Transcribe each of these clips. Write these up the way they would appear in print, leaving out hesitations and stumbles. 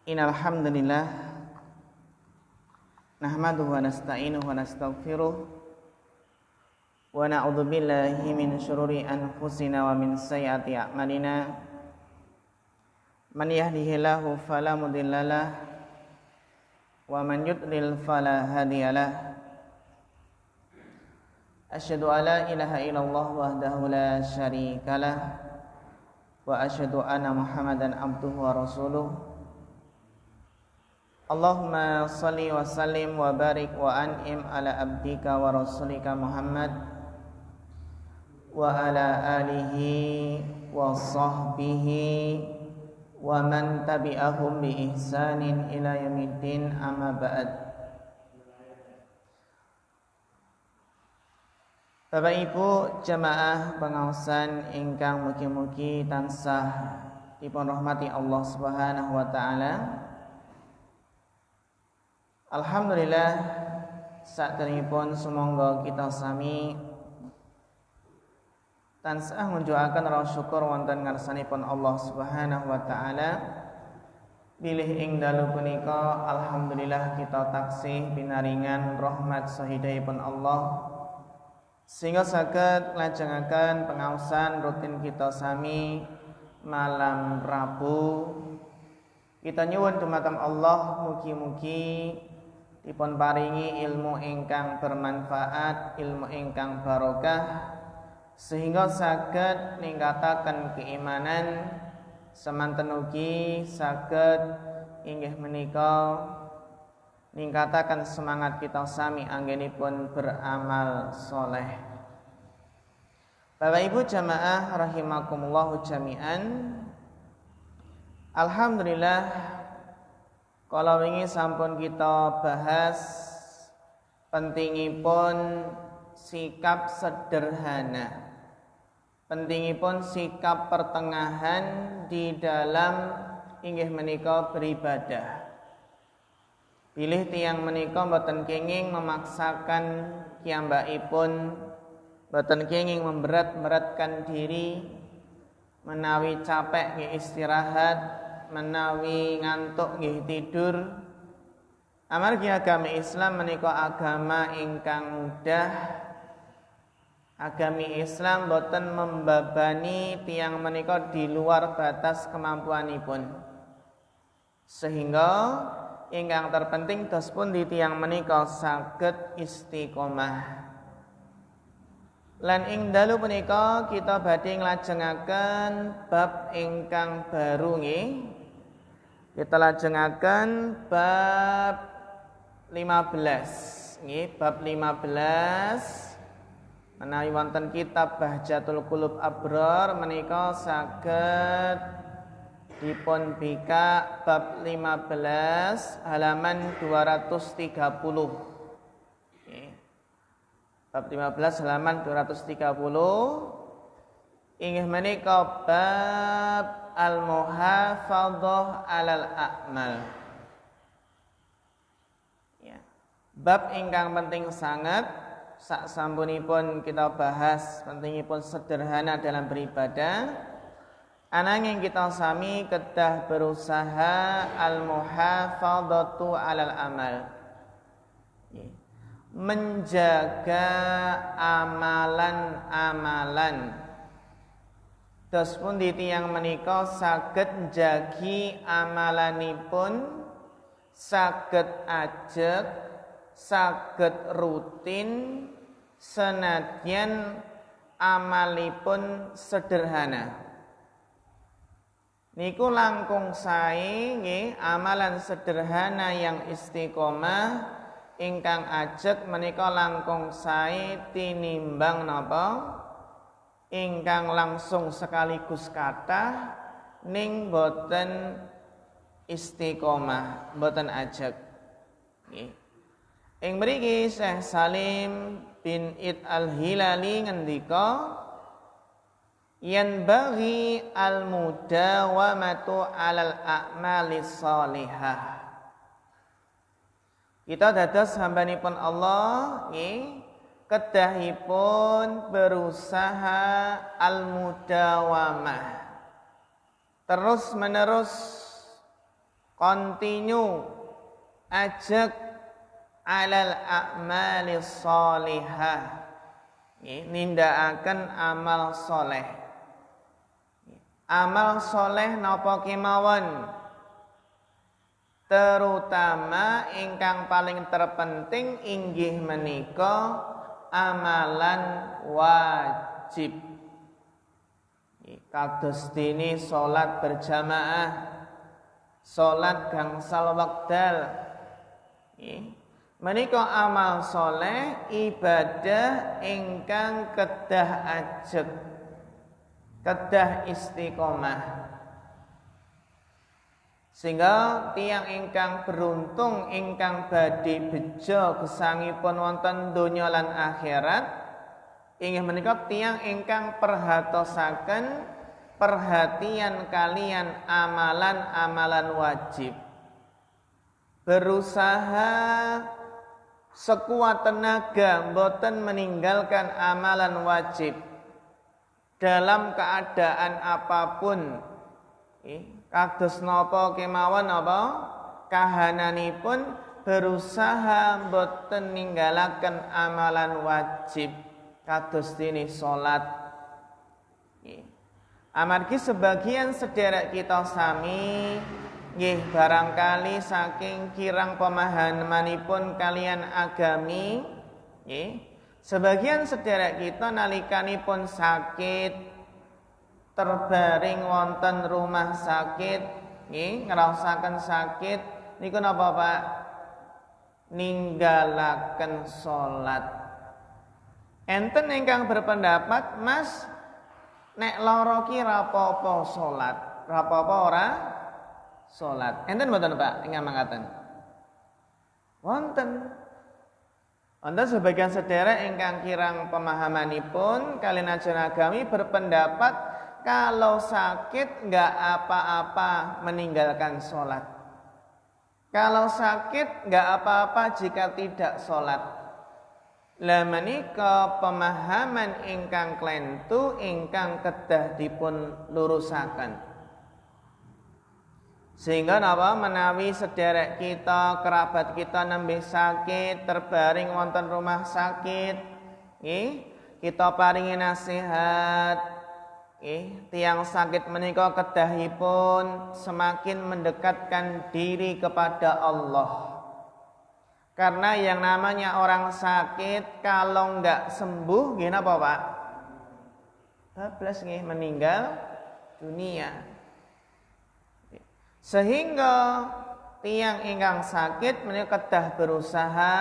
Innal hamdalillah nahmaduhu wa nasta'inuhu wa nastaghfiruh wa na'udzu billahi min syururi anfusina wa min sayyiati a'malina. Man yahdihillahu fala mudhillalah wa man yudlil fala hadiyalah. Asyhadu an la ilaha illallah wahdahu la syarikalah wa asyhadu anna Muhammadan abduhu wa rasuluh. Allahumma salli wa sallim wa barik wa an'im ala abdika wa rasulika Muhammad wa ala alihi wa sahbihi wa man tabi'ahum bi ihsanin ila yaumiddin, amma ba'd. Bapak Ibu jamaah pengaosan ingkang mugi-mugi tansah dipun rahmati Allah Subhanahu wa taala. Alhamdulillah sakderengipun sumangga kita sami tansah ngunjukaken rasa syukur wonten ngarsanipun Allah Subhanahu wa taala. Bilih ing dalu punika alhamdulillah kita taksih pinaringan rahmat sahidahipun Allah sehingga saged nglajengaken pengaosan rutin kita sami malam Rabu. Kita nyuwun dumateng Allah mugi-mugi dipun paringi ilmu ingkang bermanfaat, ilmu ingkang barokah, sehingga saged ningkataken keimanan, semanten ugi saged inggih menika ningkataken semangat kita sami anggenipun beramal soleh. Bapak Ibu jamaah rahimakumullah jami'an. Alhamdulillah kalau wingi sampun kita bahas pentingipun sikap sederhana, pentingipun sikap pertengahan di dalam inggih menika beribadah. Pilih tiyang menika mboten kenging memaksakan kiyambakipun, mboten kenging memberat-beratkan diri, menawi capek nggih istirahat, menawi ngantuk nggih tidur. Amargi agama Islam menika agama ingkang mudah. Agami Islam boten membebani tiyang menika di luar batas kemampuanipun. Sehingga ingkang terpenting dos pundi tiyang menika saged istiqomah. Lan ing dalu punika kita badhe nglajengaken bab ingkang baru nggih. Kita lajengaken bab 15 nggih, bab 15 menawi wonten kitab Bahjatul Qulub Abrar menika saged dipun bika bab 15 halaman 230. Nggih. Bab 15 halaman 230 inggih menika bab al-muhafadzah 'alal a'mal. Ya. Bab ingkang penting sangat sak sampunipun kita bahas pentingipun sederhana dalam beribadah. Ananging kita sami kedah berusaha al-muhafadzatu 'alal amal. Ya. Menjaga amalan-amalan. Dos pundi tiyang menika saged njagi amalanipun, saged ajeg, saged rutin senadyan amalipun sederhana. Niku langkung sae nggih amalan sederhana yang istiqomah ingkang ajeg menika langkung sae tinimbang napa? Ingkang langsung sekaligus kathah ning boten istiqomah, boten ajeg. Nggih. Ing mriki Syekh Salim bin Id Al-Hilali ngendika yen bagi al-mudawamatu 'alal a'malis shalihah. Kita dados hambanipun Allah nggih kedahipun berusaha al-mudawamah terus menerus Continue ajak alal a'mali sholihah. Nindakaken amal soleh. Amal soleh napa kemawon? Terutama ingkang paling terpenting inggih menika amalan wajib. Kados dene salat berjamaah, salat gangsal wekdal. Menika amal soleh ibadah ingkang kedah ajeg, kedah istiqomah. Sehingga tiang ingkang beruntung ingkang badhe bejo gesangipun wonten donya lan akhirat inggih menika tiang ingkang perhatosaken perhatian kalian amalan-amalan wajib. Berusaha sekuat tenaga mboten meninggalkan amalan wajib dalam keadaan apapun. Kados napa kemawon apa kahananipun berusaha mboten ninggalaken amalan wajib kados dene salat. Amargi sebagian sederek kita sami nggih barangkali saking kirang pemahamanipun kalian agami, nggih, sebagian sederek kita nalikanipun sakit, terbaring wonten rumah sakit, nggih, ngraosaken sakit niku napa Pak? Ninggalaken salat. Enten ingkang berpendapat, Mas, nek lara ki ra apa-apa salat, ra apa-apa ora salat. Enten mboten Pak ingkang mangkaten? Wonten. Anda sebagian sederek ingkang kirang pemahamanipun kalian ajaran agami berpendapat kalau sakit enggak apa-apa meninggalkan salat. Kalau sakit enggak apa-apa jika tidak salat. Lah menika pemahaman ingkang klentu ingkang kedah dipun lurusaken. Sehingga napa menawi sederek kita, kerabat kita nembe sakit, terbaring wonten rumah sakit, nggih, kita paringi nasihat, nggih, tiyang sakit menika kedahipun semakin mendekatkan diri kepada Allah. Karena yang namanya orang sakit kalau enggak sembuh, nggih napa Pak? Bablas nggih meninggal dunia. Sehingga tiang ingkang sakit menika kedah berusaha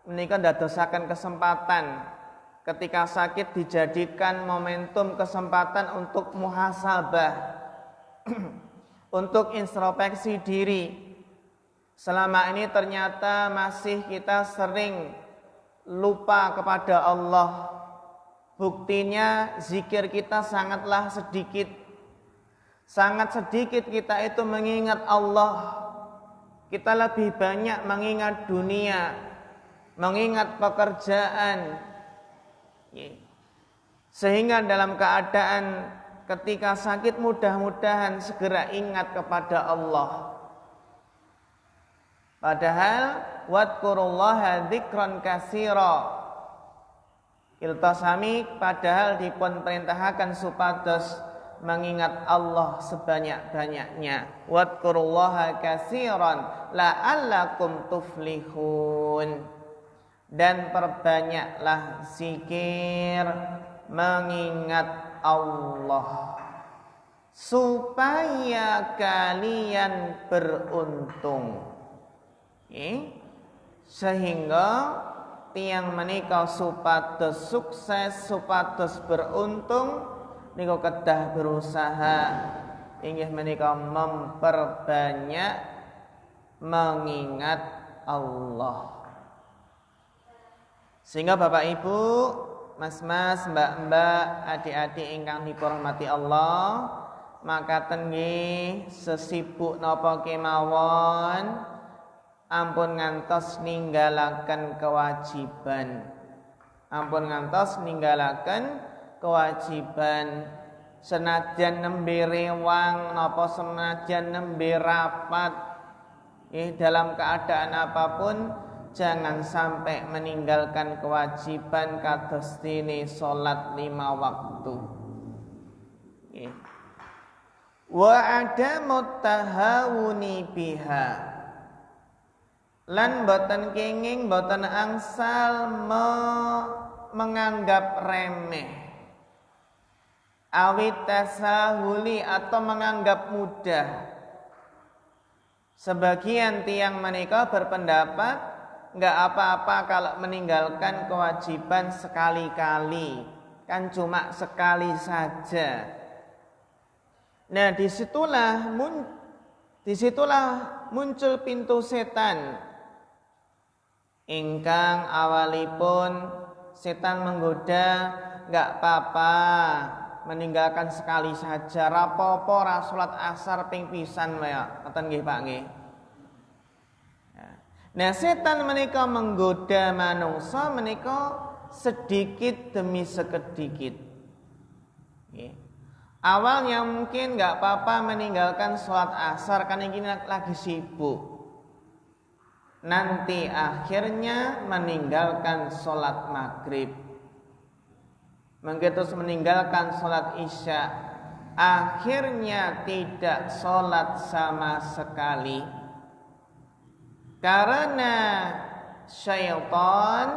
menika ndadosaken kesempatan ketika sakit dijadikan momentum kesempatan untuk muhasabah untuk introspeksi diri. Selama ini ternyata masih kita sering lupa kepada Allah. Buktinya zikir kita sangatlah sedikit. Sangat sedikit kita itu mengingat Allah. Kita lebih banyak mengingat dunia, mengingat pekerjaan. Sehingga dalam keadaan ketika sakit mudah-mudahan segera ingat kepada Allah. Padahal wadkurullaha dzikran katsira. Iltasami padahal dipun perintahaken supados mengingat Allah sebanyak-banyaknya. Wadkurullaha katsiran la'allakum tuflihun. Dan perbanyaklah zikir mengingat Allah supaya kalian beruntung. Sehingga tiang menika supados sukses, supados beruntung niku kedah berusaha inggih menika memperbanyak mengingat Allah. Sehingga Bapak Ibu, Mas-mas, Mbak-mbak, adik-adik ingkang dihormati Allah, makaten nggih sesibuk napa kemawon ampun ngantos ninggalaken kewajiban. Ampun ngantos ninggalaken kewajiban senajan nembe rewang napa senajan nembe rapat, dalam keadaan apapun jangan sampai meninggalkan kewajiban kados dene salat 5 waktu. Wa adamu tahawuni biha, lan boten kenging boten angsal menganggap remeh, awit tasahuli atau menganggap mudah. Sebagian tiang menika berpendapat enggak apa-apa kalau meninggalkan kewajiban sekali-kali, kan cuma sekali saja. Nah, disitulah muncul pintu setan. Ingkang awalipun setan menggoda, enggak apa-apa meninggalkan sekali saja, rapopo ra salat asar ping pisan wae. Ngoten nggih Pak nggih. Nah, setan menika menggoda manungsa menika sedikit demi sedikit. Awalnya mungkin nggak apa-apa meninggalkan sholat asar karena ini lagi sibuk. Nanti akhirnya meninggalkan sholat maghrib, menggetus meninggalkan sholat isya, akhirnya tidak sholat sama sekali. Karena syaitan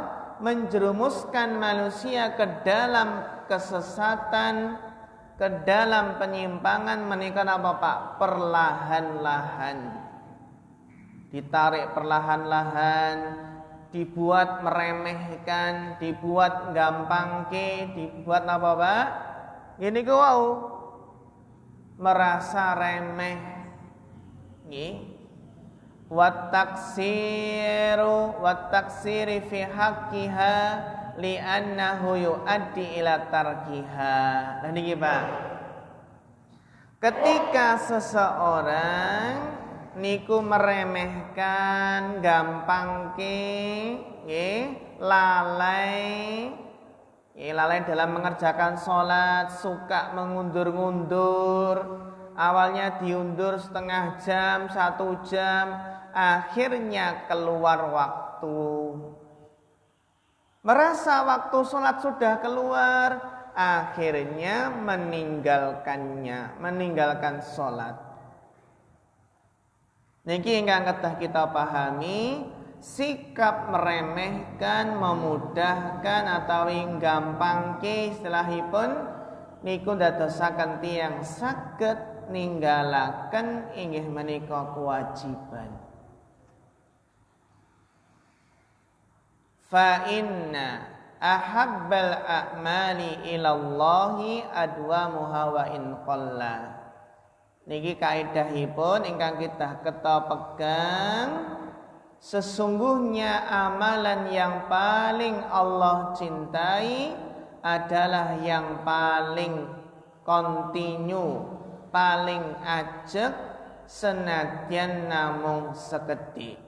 menjerumuskan manusia ke dalam kesesatan, ke dalam penyimpangan menika apa Pak? Perlahan-lahan. Ditarik perlahan-lahan, dibuat meremehkan, dibuat gampangke, dibuat apa Pak? Gini ku wau. Merasa remeh. Nggih. Wat taksiri fi haqqiha li'annahu yu'addi ila tarkiha. Nah niki Pak. Ketika seseorang niku meremehkan, gampangke, lalai dalam mengerjakan sholat, suka mengundur-ngundur, awalnya diundur setengah jam, 1 jam, akhirnya keluar waktu. Merasa waktu sholat sudah keluar, akhirnya meninggalkan sholat. Niki ingkang kedah kita pahami, sikap meremehkan, memudahkan atau gampangke istilahipun niku dadosaken tiyang saged ninggalaken inggih menika kewajiban. Fa inna ahabbal a'mali ilallahi adwamuha wa in qalla. Niki kaidahipun ingkang kita pegang, sesungguhnya amalan yang paling Allah cintai adalah yang paling kontinu, paling ajeg senadyan namung sekedhik.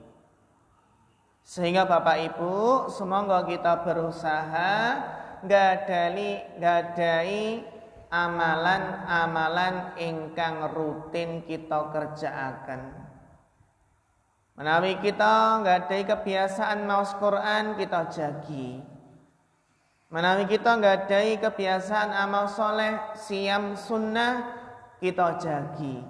Sehingga Bapak Ibu, semoga kita berusaha nggadahi amalan-amalan ingkang rutin kita kerjaaken. Menawi kita nggadahi kebiasaan maos Quran, kita jagi. Menawi kita nggadahi kebiasaan amal soleh, siam sunnah, kita jagi.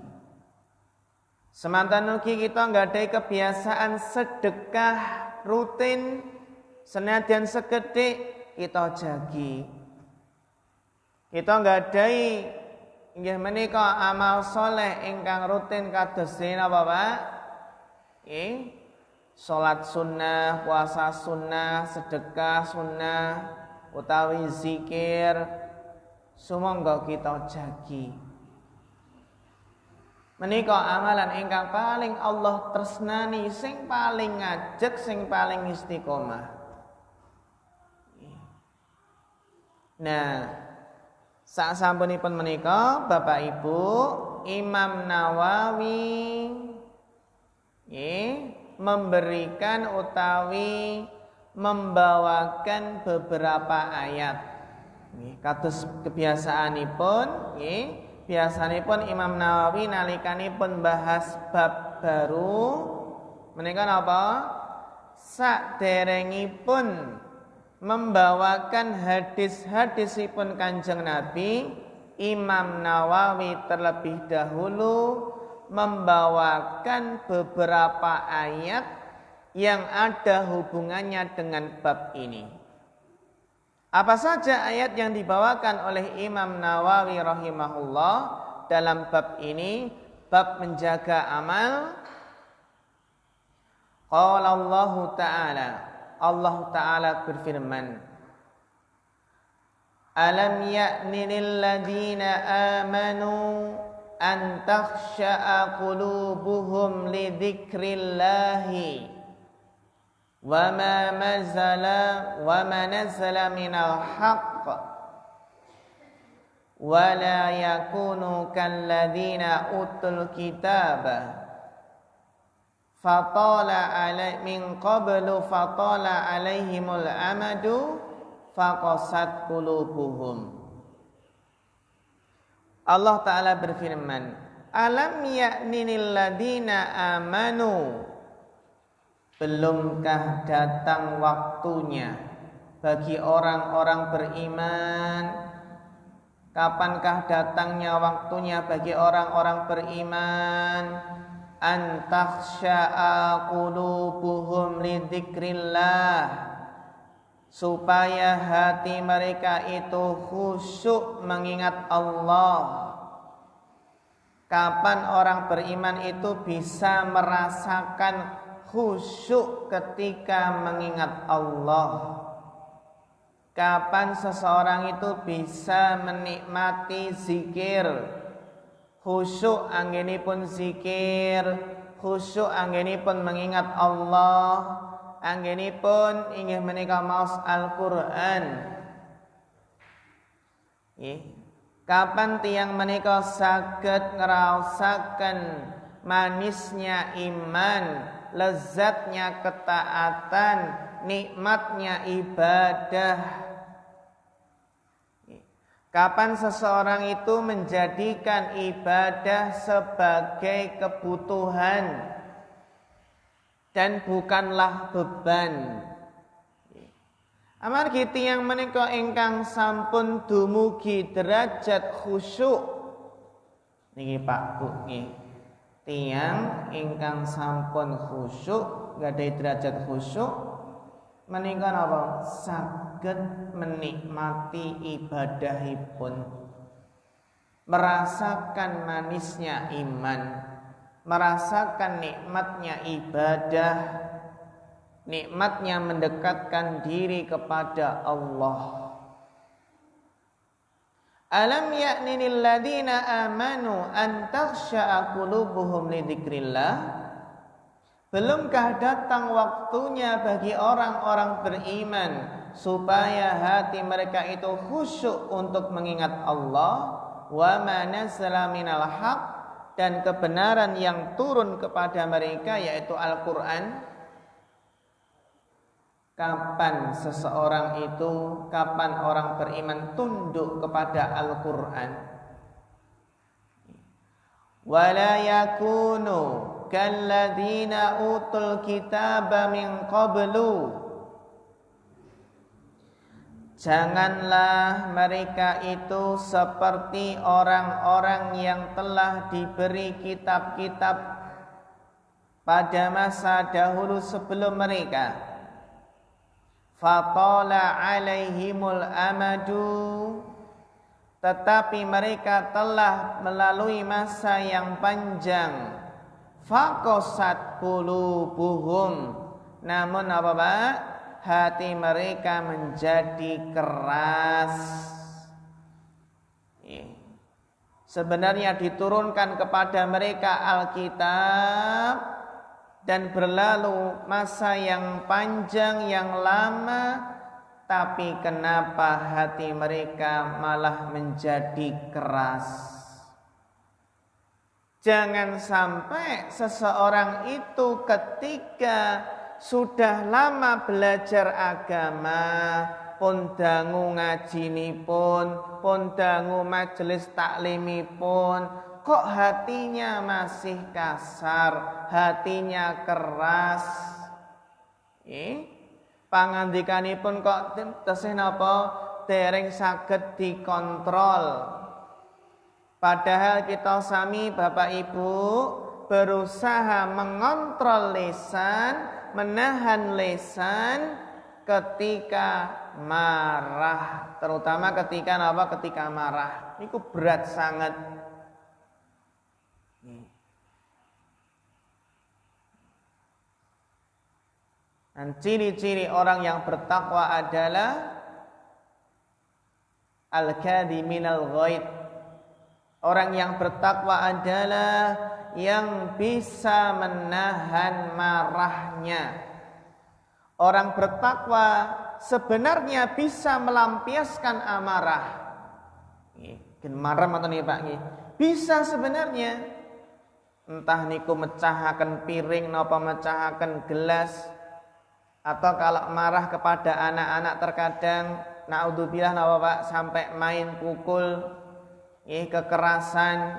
Semantan ugi kita nggadahi kebiasaan sedekah rutin, senadyan sekedhik, kita jagi. Kita nggadahi inggih menika amal soleh ingkang rutin kados napa Pak? Salat sunnah, puasa sunnah, sedekah sunnah, utawi zikir, sumangga kita jagi. Menika amalan ingkang paling Allah tresnani, sing paling ngajeg, sing paling istiqomah. Nah, sasampunipun menika Bapak Ibu, Imam Nawawi memberikan utawi membawakan beberapa ayat. Nggih, kados kebiasaanipun nggih, biasanipun Imam Nawawi nalikanipun bahas bab baru menika napa? Saderengipun membawakan hadis-hadisipun Kanjeng Nabi, Imam Nawawi terlebih dahulu membawakan beberapa ayat yang ada hubungannya dengan bab ini. Apa saja ayat yang dibawakan oleh Imam Nawawi rahimahullah dalam bab ini, bab menjaga amal? Qala Allah Ta'ala, Allah Ta'ala berfirman, Alam ya'ni lilladzina amanu an takhsha'a qulubuhum li dzikrillahi wa ma nazala minal haqq wa la yakunu kalladzina utul kitaba min qablu fatala alaihimul amadu faqasat qulubuhum. Allah Ta'ala berfirman, Alam ya'ninil ladina amanu, belumkah datang waktunya bagi orang-orang beriman? Kapankah datangnya waktunya bagi orang-orang beriman? An takhsha'a qulubuhum li dzikrillah, supaya hati mereka itu khusyuk mengingat Allah. Kapan orang beriman itu bisa merasakan khusyuk ketika mengingat Allah? Kapan seseorang itu bisa menikmati zikir? Khusyuk anggenipun zikir, khusyuk anggenipun mengingat Allah, anggenipun inggih menika maos Al-Qur'an. Kapan tiang menika saged ngraosaken manisnya iman, lezatnya ketaatan, nikmatnya ibadah? Kapan seseorang itu menjadikan ibadah sebagai kebutuhan dan bukanlah beban? Amargi tiyang menika ingkang sampun dumugi derajat khusyuk niki Pak Bu nggih. Tiyang ingkang sampun khusyuk, gadhahi derajat khusyuk menika napa? Saged menikmati ibadahipun, merasakan manisnya iman, merasakan nikmatnya ibadah, nikmatnya mendekatkan diri kepada Allah. Alam ya'ni lil ladzina amanu an takhsha'a qulubuhum li dzikrillah, belumkah datang waktunya bagi orang-orang beriman supaya hati mereka itu khusyuk untuk mengingat Allah, wa ma nazala minal haq, dan kebenaran yang turun kepada mereka yaitu Al-Qur'an. Kapan seseorang itu, kapan orang beriman tunduk kepada Al-Qur'an? Wala yakunu kalladzina utul kitaba min qablu, janganlah mereka itu seperti orang-orang yang telah diberi kitab-kitab pada masa dahulu sebelum mereka. Fatala alaihimul amadu, tetapi mereka telah melalui masa yang panjang. Faqasat qulubuhum, namun apa Pak? Hati mereka menjadi keras. Sebenarnya diturunkan kepada mereka Alkitab dan berlalu masa yang panjang, yang lama, tapi kenapa hati mereka malah menjadi keras? Jangan sampai seseorang itu ketika sudah lama belajar agama, pun dangu ngajinipun, pun dangu majelis taklimipun, kok hatinya masih kasar, hatinya keras. Pangandikanipun kok tesih napa dereng saged dikontrol. Padahal kita sami Bapak Ibu berusaha mengontrol lisan, menahan lisan ketika marah, terutama ketika napa? Ketika marah. Niku berat sangat. Dan ciri-ciri orang yang bertakwa adalah al-kadhiminal ghaid. Orang yang bertakwa adalah yang bisa menahan marahnya. Orang bertakwa sebenarnya bisa melampiaskan amarah. Marah mboten nggih Pak nggih. Bisa sebenarnya. Entah niku mecahaken piring napa mecahaken gelas, atau kalau marah kepada anak-anak terkadang naudzubillah napa Pak sampai main pukul, kekerasan,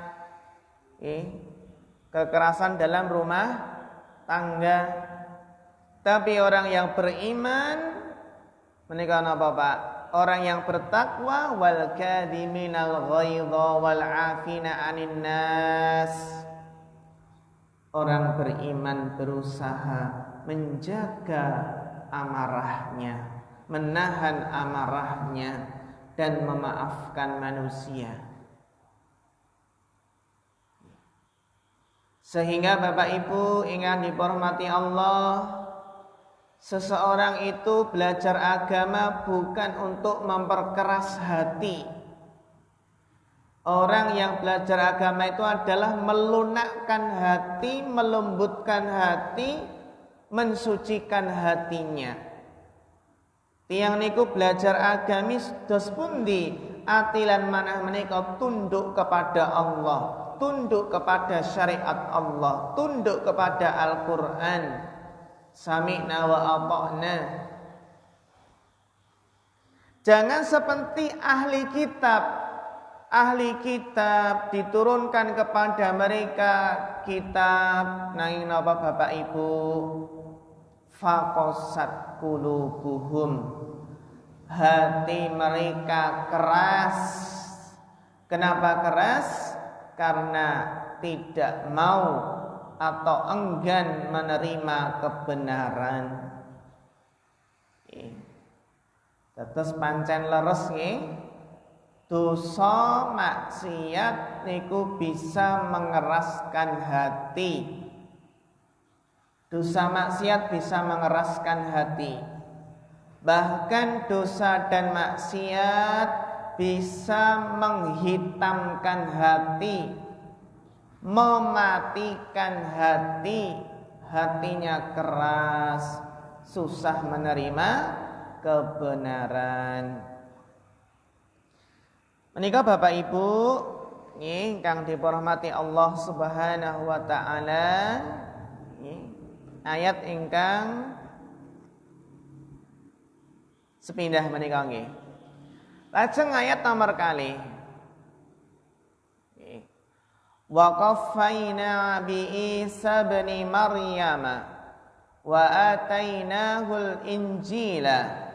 kekerasan dalam rumah tangga. Tapi orang yang beriman menika napa Pak? Orang yang bertakwa wal kadhiminal ghaidha wal 'afina 'anil nas. Orang beriman berusaha menjaga amarahnya, menahan amarahnya, dan memaafkan manusia. Sehingga Bapak Ibu ingkang dihormati Allah, seseorang itu belajar agama bukan untuk memperkeras hati. Orang yang belajar agama itu adalah melunakkan hati, melembutkan hati, mensucikan hatinya. Tiang niku belajar agamis dos pundi atilan manah menika tunduk kepada Allah, tunduk kepada syariat Allah, tunduk kepada Al-Qur'an. Sami'na wa ata'na. Jangan seperti ahli kitab. Ahli kitab diturunkan kepada mereka kitab nanging napa Bapak Ibu? Faqasat qulubuhum. Hati mereka keras. Kenapa keras? Karena tidak mau atau enggan menerima kebenaran. Terus pancen leres nggih. Dosa maksiat niku bisa mengeraskan hati. Dosa maksiat bisa mengeraskan hati. Bahkan dosa dan maksiat bisa menghitamkan hati, mematikan hati. Hatinya keras, susah menerima kebenaran. Menika Bapak Ibu ingkang dirahmati Allah Subhanahu wa taala, ayat ingkang sepindah menika nggih. Lajeng ayat nomor kalih. Wa qaffayna bi Isa ibn Maryam wa atainahul injila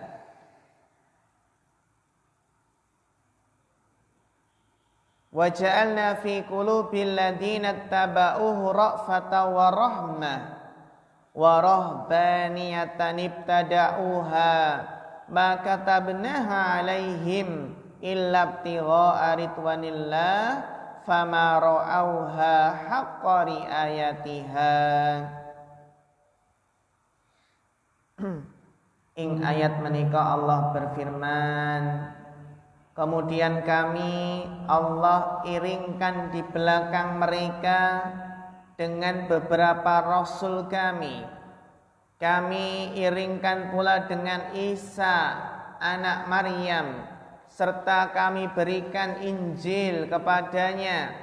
wa ja'alna fi qulubil ladzina tabauhu ra'fatan wa rahmah wa rahbaniyatan ibtada'uha ma katabnaha 'alaihim illa ibtigha'a ridwanillah fama ra'auha haqqa ri'ayatiha. Ing ayat menika Allah berfirman, kemudian kami Allah iringkan di belakang mereka dengan beberapa rasul kami. Kami iringkan pula dengan Isa anak Maryam, serta kami berikan Injil kepadanya,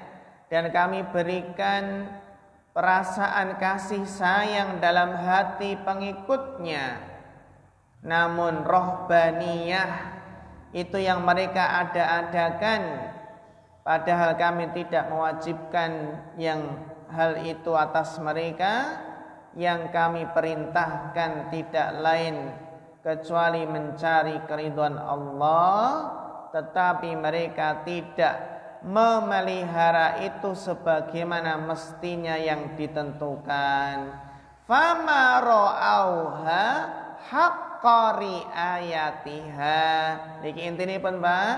dan kami berikan perasaan kasih sayang dalam hati pengikutnya. namun rohbaniyah itu yang mereka ada-adakan, padahal kami tidak mewajibkan yang hal itu atas mereka. Yang kami perintahkan tidak lain kecuali mencari keridhaan Allah, tetapi mereka tidak memelihara itu sebagaimana mestinya yang ditentukan. Fama ra'auha haqqa riayatiha. Iki intinipun, Pak,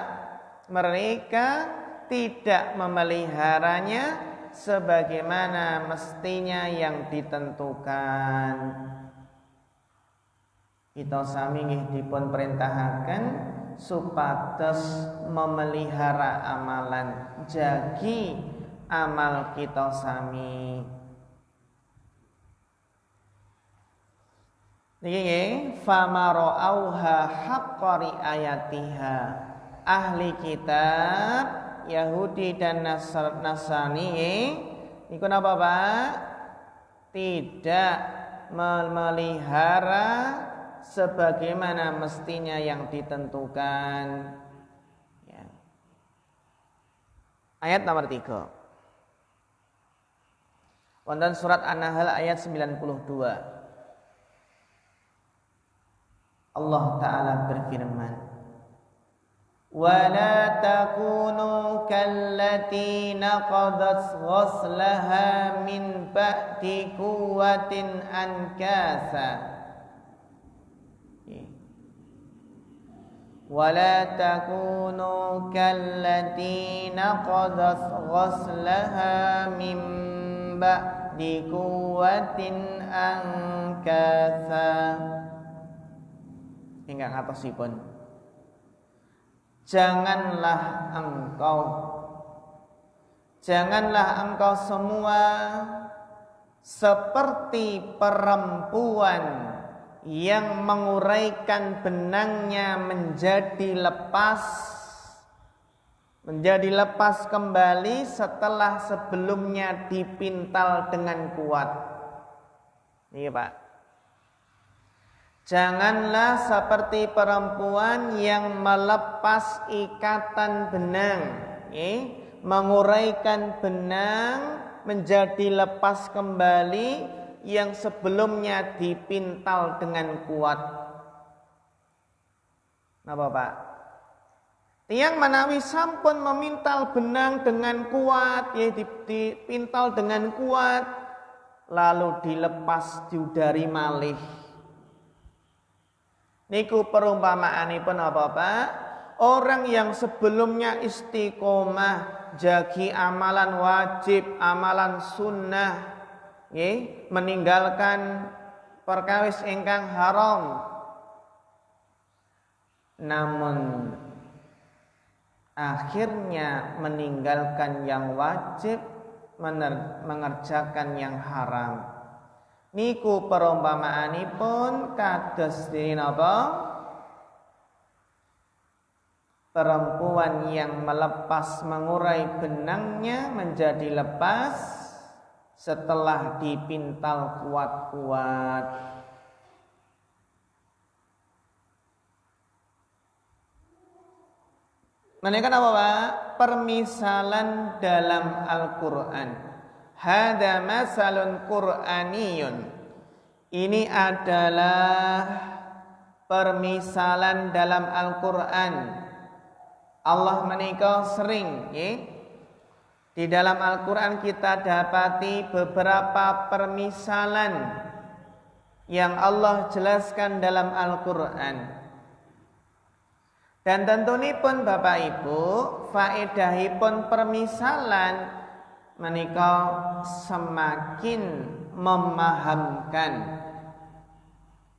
mereka tidak memeliharanya sebagaimana mestinya yang ditentukan. Kita sami nggih dipun perintahaken supados memelihara amalan, jagi amal kita sami. Niki nggih, famara'auha haqqa riayatiha. Ahli kitab Yahudi dan Nasrani niku napa, Pak? Tidak memelihara sebagaimana mestinya yang ditentukan. Ya. Ayat nomor 3. Wonten surat An-Nahl ayat 92. Allah Ta'ala berfirman, وَلَا تَكُونُوا كَالَّتِي نَقَضَتْ غَزْلَهَا مِنْ بَعْدِ قُوَّةٍ أَنْكَاثًا. وَلَا تَكُونُوا كَالَّتِي نَقَضَتْ غَزْلَهَا مِنْ بَعْدِ قُوَّةٍ أَنْكَاثًا. Hingga ngatosipun, Janganlah engkau semua seperti perempuan yang menguraikan benangnya menjadi lepas kembali setelah sebelumnya dipintal dengan kuat. Iya, Pak. Janganlah seperti perempuan yang melepas ikatan benang, menguraikan benang menjadi lepas kembali yang sebelumnya dipintal dengan kuat. Napa, Pak? Tiang menawi sampun memintal benang dengan kuat, dipintal dengan kuat, lalu dilepas diudari malih. Niku perumpamaanipun apa, Pak? Orang yang sebelumnya istiqomah jagi amalan wajib, amalan sunnah, meninggalkan perkawis ingkang haram, namun akhirnya meninggalkan yang wajib, mengerjakan yang haram. Niku perumpamaanipun kados dene napa? Perempuan yang melepas mengurai benangnya menjadi lepas setelah dipintal kuat-kuat. Menika apa, Pak? Permisalan dalam Al-Qur'an. Hada masalun Qur'aniyun. Ini adalah permisalan dalam Al-Qur'an. Allah menika sering, di dalam Al-Qur'an kita dapati beberapa permisalan yang Allah jelaskan dalam Al-Qur'an. Dan tentunipun Bapak Ibu, faedahipun permisalan menika semakin memahamkan.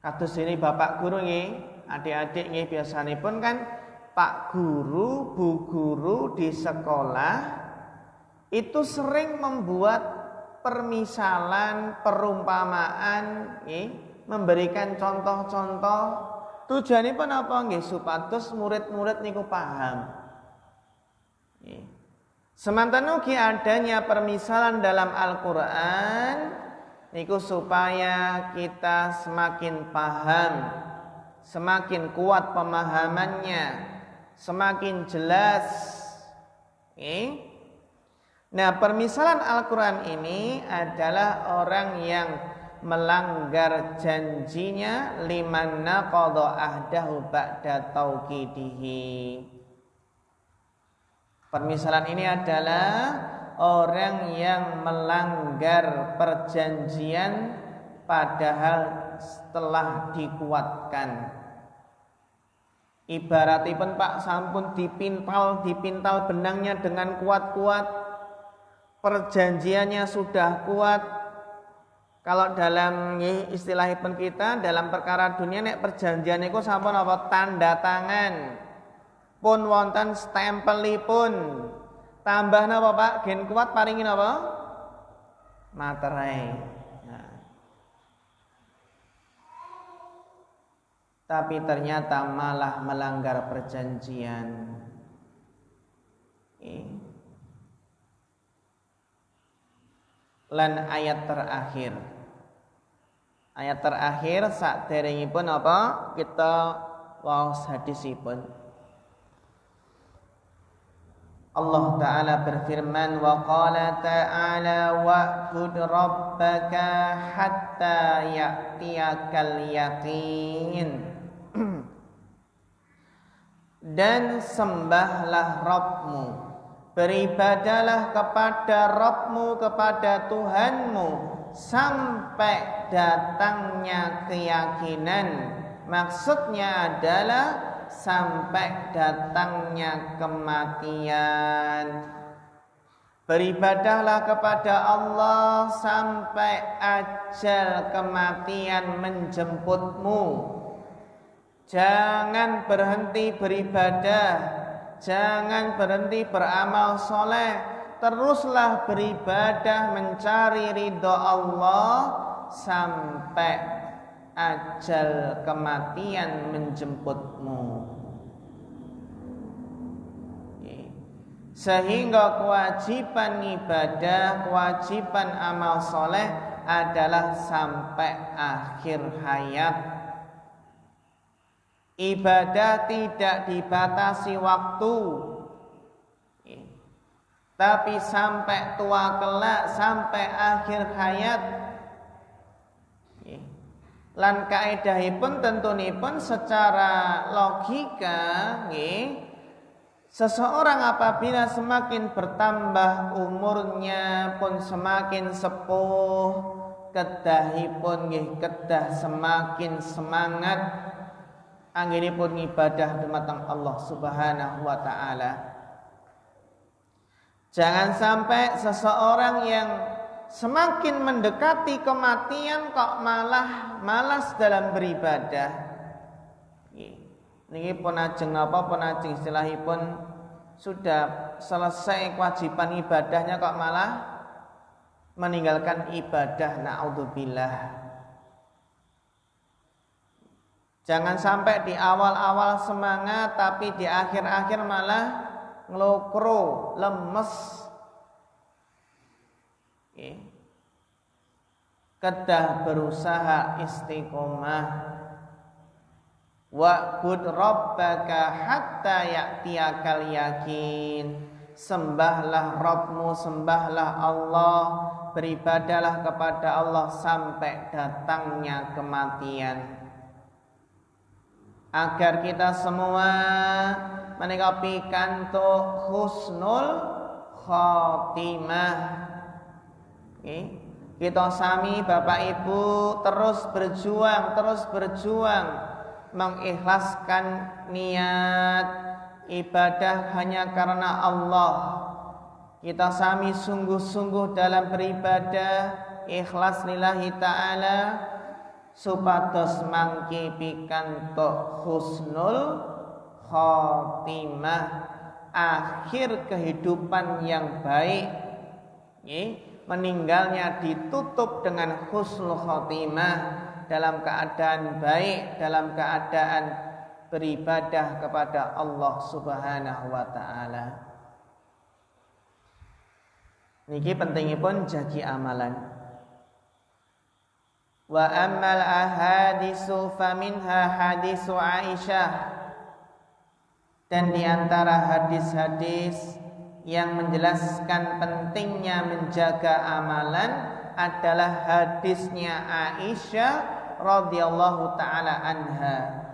Kados ini Bapak guru nggih, adik-adik nggih biasanipun kan Pak guru, Bu guru di sekolah itu sering membuat permisalan, perumpamaan, memberikan contoh-contoh. Tujuanipun apa nggih? Supados murid-murid niku paham. Semanten ugi adanya permisalan dalam Al-Qur'an niku supaya kita semakin paham, semakin kuat pemahamannya, semakin jelas. Nah, permisalan Al-Quran ini adalah orang yang melanggar janjinya, liman naqadha ahdahu ba'da tauqidihi. Permisalan ini adalah orang yang melanggar perjanjian padahal setelah dikuatkan. Ibaratipun Pak sampun dipintal benangnya dengan kuat-kuat, perjanjiannya sudah kuat. Kalau dalam istilahipun kita dalam perkara dunia nek perjanjian iku sampun apa tanda tangan pun wonten stempelipun, tambah napa Pak gen kuat paringin apa materai. Tapi ternyata malah melanggar perjanjian. Lan ayat terakhir saderengipun apa kita waos hadisipun. Allah Ta'ala berfirman, wa qala ta'ala wa'bud rabbaka hatta ya'tiyakal yaqin. Dan sembahlah Rabbmu, beribadalah kepada Rabbmu, kepada Tuhanmu sampai datangnya keyakinan. Maksudnya adalah sampai datangnya kematian. Beribadahlah kepada Allah sampai ajal kematian menjemputmu. Jangan berhenti beribadah, jangan berhenti beramal soleh, teruslah beribadah mencari ridha Allah sampai ajal kematian menjemputmu. Sehingga kewajiban ibadah, kewajiban amal soleh adalah sampai akhir hayat. Ibadah tidak dibatasi waktu, tapi sampai tua kelak, sampai akhir hayat. Lan kaedahipun tentunipun secara logika, seseorang apabila semakin bertambah umurnya pun semakin sepuh, kedahipun kedah semakin semangat anggenipun ibadah dumateng Allah Subhanahu wa taala. Jangan sampai seseorang yang semakin mendekati kematian kok malah malas dalam beribadah. Niki pun ajeng napa pun ajeng istilahipun sudah selesai kewajiban ibadahnya kok malah meninggalkan ibadah, naudzubillah. Jangan sampai di awal-awal semangat tapi di akhir-akhir malah ngelokro, lemes. Kedah berusaha istiqomah. Wa'bud rabbaka hatta ya'tiyakal yakin. Sembahlah Rabbmu, sembahlah Allah, beribadalah kepada Allah sampai datangnya kematian. Agar kita semua menika pikantuk husnul khotimah. Kita sami Bapak Ibu terus berjuang mengikhlaskan niat ibadah hanya karena Allah. Kita sami sungguh-sungguh dalam beribadah, ikhlas lillahi ta'ala, supados mangke pikantuk husnul khotimah, akhir kehidupan yang baik. Meninggalnya ditutup dengan husnul khotimah, dalam keadaan baik, dalam keadaan beribadah kepada Allah Subhanahu wa taala. Niki pentingipun jagi amalan. Wa ammal ahadisu faminha hadisu Aisyah. Dan di antara hadis-hadis yang menjelaskan pentingnya menjaga amalan adalah hadisnya Aisyah radhiyallahu taala anha.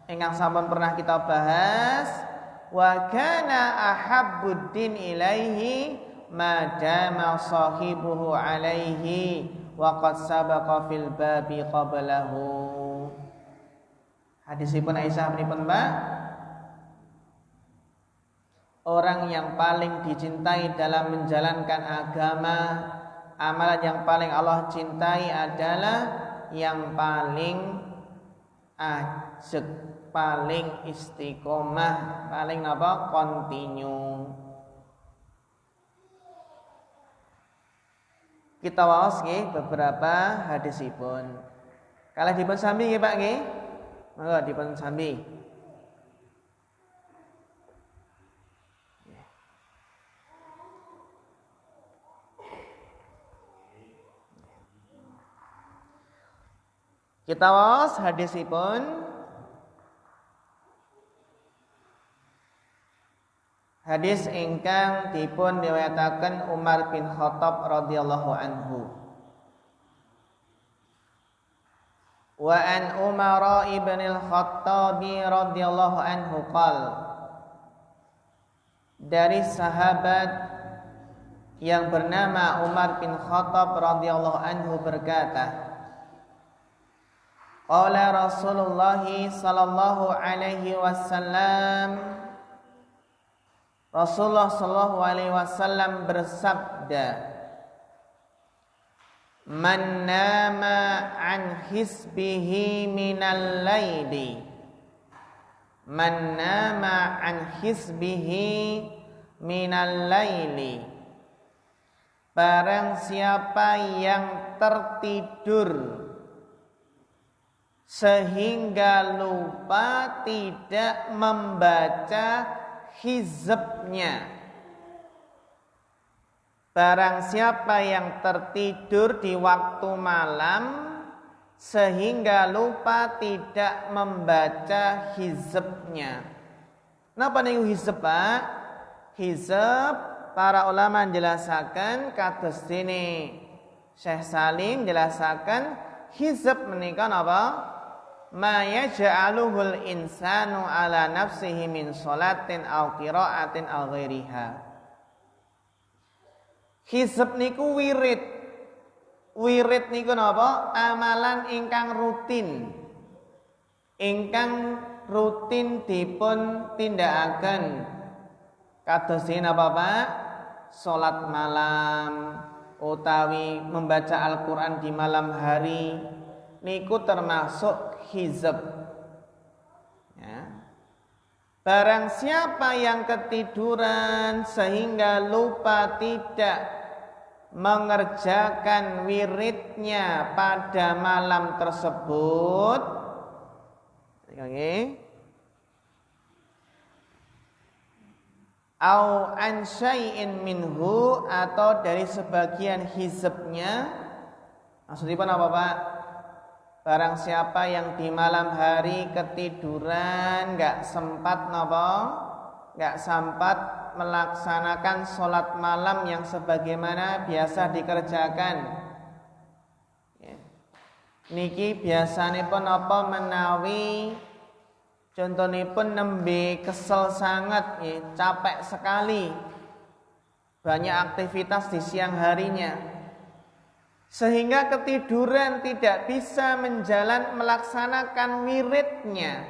Ingkang sampun pernah kita bahas, wa kana ahabbud din ilaihi ma dama sahibuhu alaihi wa qad sabaqa fil babi qablahu. Hadisipun Aisyah pripun, Mbak? Orang yang paling dicintai dalam menjalankan agama, amalan yang paling Allah cintai adalah yang paling ajek, paling istiqomah, paling apa? Continue. Kita waos nggih beberapa hadisipun. Kalih dipun sambi nggih Pak nggih. Monggo dipun sambi. Kita waos hadisipun. Hadis ingkang dipun riwayataken Umar bin Khattab radhiyallahu anhu. Wa an Umar ibn al-Khattab radhiyallahu anhu qala, dari sahabat yang bernama Umar bin Khattab radhiyallahu anhu berkata, qala Rasulullah sallallahu alaihi wasallam, Rasulullah sallallahu alaihi wasallam bersabda, man nama an hisbihi minal laili, man nama an hisbihi minal laili, barang siapa yang tertidur sehingga lupa tidak membaca hizbnya. Barang siapa yang tertidur di waktu malam sehingga lupa tidak membaca hizbnya. Napa niku hizb, Pak? Hizb para ulama menjelaskan kados dene Syekh Salim menjelaskan hizb menika napa? Ma yaj'aluhul insanu ala nafsihi min sholatin aw qiraatin aw ghairiha. Hizb niku wirid. Wirid niku napa? Amalan ingkang rutin. Ingkang rutin dipun tindakaken. Kados napa, Pak? Salat malam utawi membaca Al-Qur'an di malam hari niku termasuk hizb. Ya. Barang siapa yang ketiduran sehingga lupa tidak mengerjakan wiridnya pada malam tersebut, au an syai'in minhu, atau dari sebagian hizbnya. Maksudnya apa, Pak? Barang siapa yang di malam hari ketiduran, enggak sempat melaksanakan sholat malam yang sebagaimana biasa dikerjakan. Ya. Niki biasanipun apa menawi contonipun nembe kesel sangat, ya, capek sekali, banyak aktivitas di siang harinya, sehingga ketiduran tidak bisa melaksanakan wiridnya,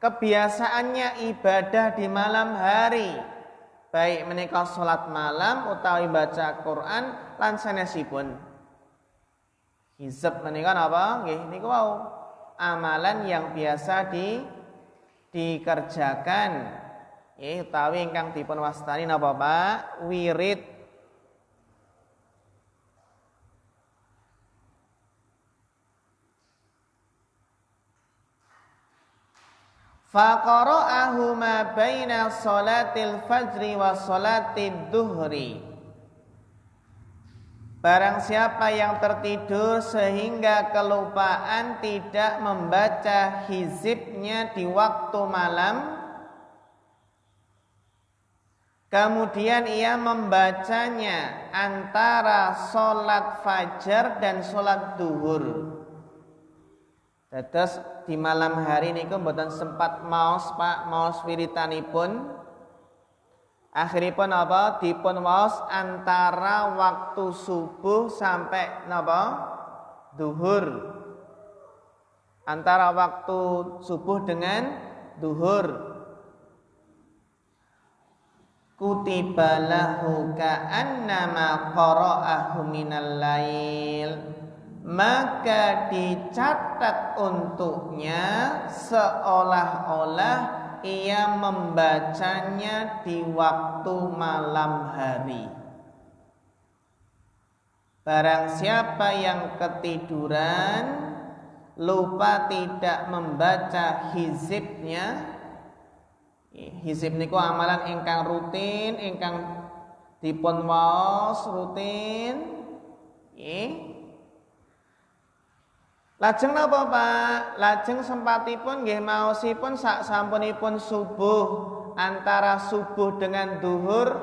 kebiasaannya ibadah di malam hari, baik menika salat malam utawi baca Quran lan sanesipun. Hizb menika napa? Nggih niku wau amalan yang biasa dikerjakan, nggih utawi ingkang dipun wastani napa, Pak? Wirid. Faqara'ahu ma baina salatil fajri wa salatid duhri. Barang siapa yang tertidur sehingga kelupaan tidak membaca hizibnya di waktu malam, kemudian ia membacanya antara sholat fajar dan sholat duhur. Terus di malam hari niku mboten sempat maos Pak, maos wiritanipun. Akhiripun apa? Dipun waos antara waktu subuh sampai napa? Duhur. Antara waktu subuh dengan duhur. Kutiba lahu ka'annama qara'ahu minal lail. Maka dicatat untuknya seolah-olah ia membacanya di waktu malam hari. Barang siapa yang ketiduran, lupa tidak membaca hizibnya. Hizib niku amalan ingkang rutin, ingkang dipun waos rutin. Lajeng napa Pak? Lajeng sempatipun nggih maosipun sak sampunipun subuh, antara subuh dengan duhur,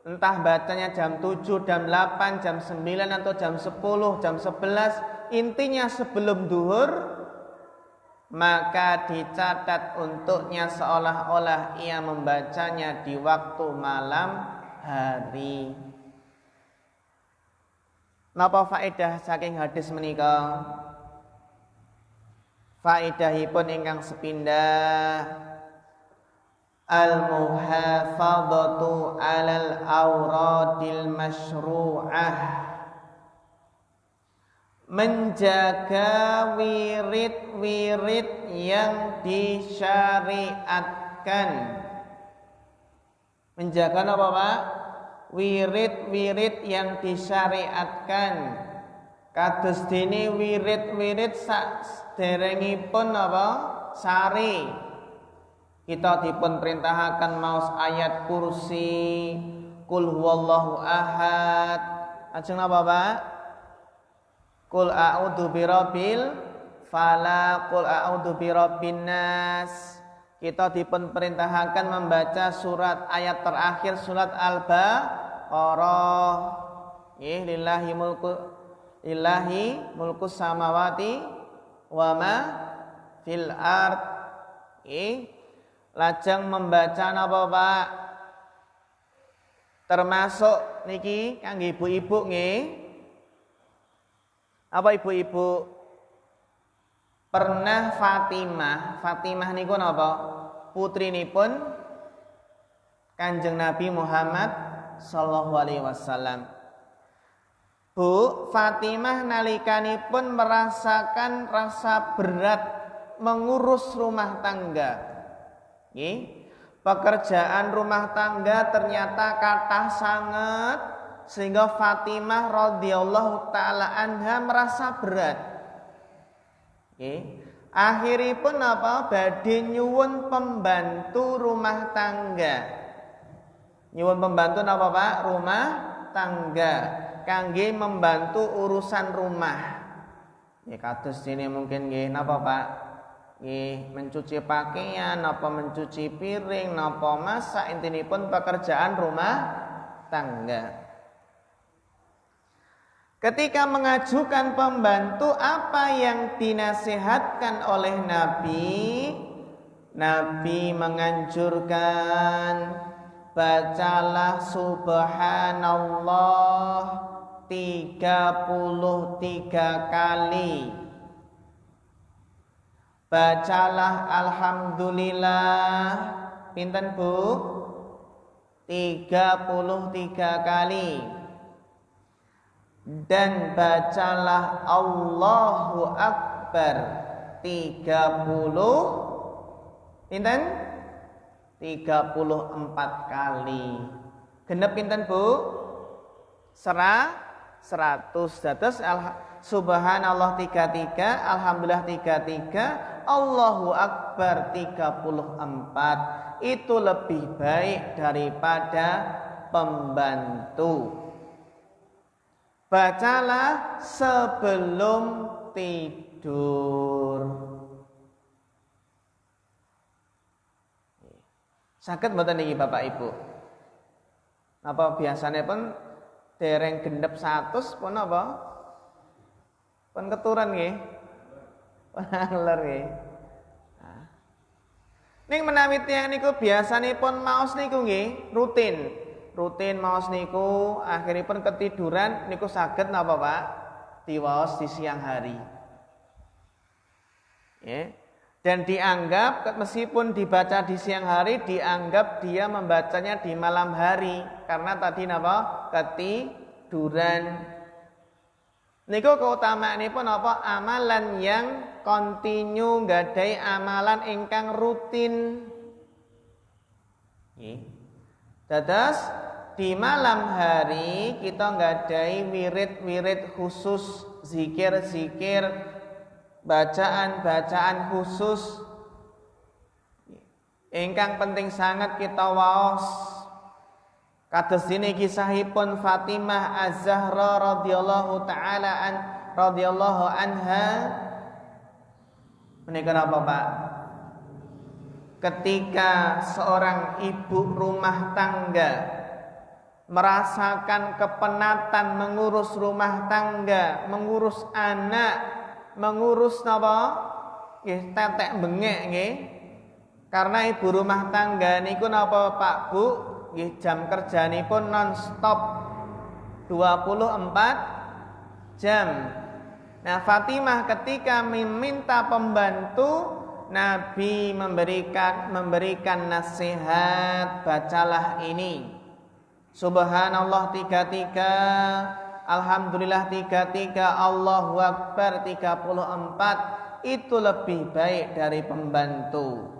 entah bacanya jam 7, jam 8, jam 9 atau jam 10, jam 11, intinya sebelum duhur, maka dicatat untuknya seolah-olah ia membacanya di waktu malam hari. Napa faedah saking hadis menika? Faedahipun ingkang sepindah, al-muhafadzatu 'alal auradil masyru'ah, menjaga wirid-wirid yang disyariatkan. Menjaga apa Pak? Wirid-wirid yang disyariatkan. Kados dene wirid-wirid saderengipun apa? Sari. Kita dipun perintahaken maos ayat kursi, qul huwallahu ahad. Ajeng napa, Pak? Qul a'udzu birabbil falaq, qul a'udzu birabbin nas. Kita dipun perintahaken membaca surat ayat terakhir surat Al-Baqarah. Lillahi mulku samawati wa ma fil ard. Lajeng membaca napa Pak? Termasuk niki kangge ibu-ibu nggih. Apa ibu-ibu pernah Fatimah niku napa? Putrinipun Kanjeng Nabi Muhammad sallallahu alaihi wasallam. Bu, Fatimah nalikanipun merasakan rasa berat mengurus rumah tangga. Pekerjaan rumah tangga ternyata kathah sangat, sehingga Fatimah radhiyallahu taala anha merasa berat. Akhiripun apa? Badhe nyuwun pembantu rumah tangga. Nyuwun pembantu napa Pak? Rumah tangga. Kangge membantu urusan rumah. Kados dene mungkin nggih napa Pak? Nggih mencuci pakaian, napa mencuci piring, napa masak, intinipun pekerjaan rumah tangga. Ketika mengajukan pembantu, apa yang dinasihatkan oleh Nabi? Nabi menganjurkan bacalah subhanallah 33 kali. Bacalah alhamdulillah pinten Bu? 33 kali. Dan bacalah Allahu Akbar 30 pinten? 34 kali. Genep pinten Bu? 100. Dados subhanallah 33, alhamdulillah 33, Allahu Akbar 34. Itu lebih baik daripada pembantu. bacalah sebelum tidur. Saged mboten niki Bapak Ibu? Napa biasane pun dereng gendep 100 pun apa? Pun keturunan nggih. Pun angler nggih. Ning menawi tiyang niku biasanipun maos niku nggih rutin maos niku akhiripun ketiduran niku saged napa Pak diwaos di siang hari. Ya. Dan dianggap meskipun dibaca di siang hari dianggap dia membacanya di malam hari karena tadi napa ketiduran. Niku keutamaanipun apa amalan yang kontinu nggadahi amalan ingkang rutin. Nggih. Dados di malam hari kita nggadahi wirid-wirid khusus, zikir-zikir, bacaan-bacaan khusus ingkang penting sangat kita waos. Kados dene kisahipun Fatimah Az-Zahra radhiyallahu anha. Menika napa Pak? Ketika seorang ibu rumah tangga merasakan kepenatan mengurus rumah tangga, mengurus anak, mengurus napa? Nggih, tetek bengek nggih. Karena ibu rumah tangga niku napa Pak Bu? Nggih, jam kerjanipun non-stop 24 jam. Nah, Fatimah ketika meminta pembantu, Nabi memberikan nasihat, bacalah ini. Subhanallah 33, alhamdulillah 33, Allahu Akbar 34, itu lebih baik dari pembantu.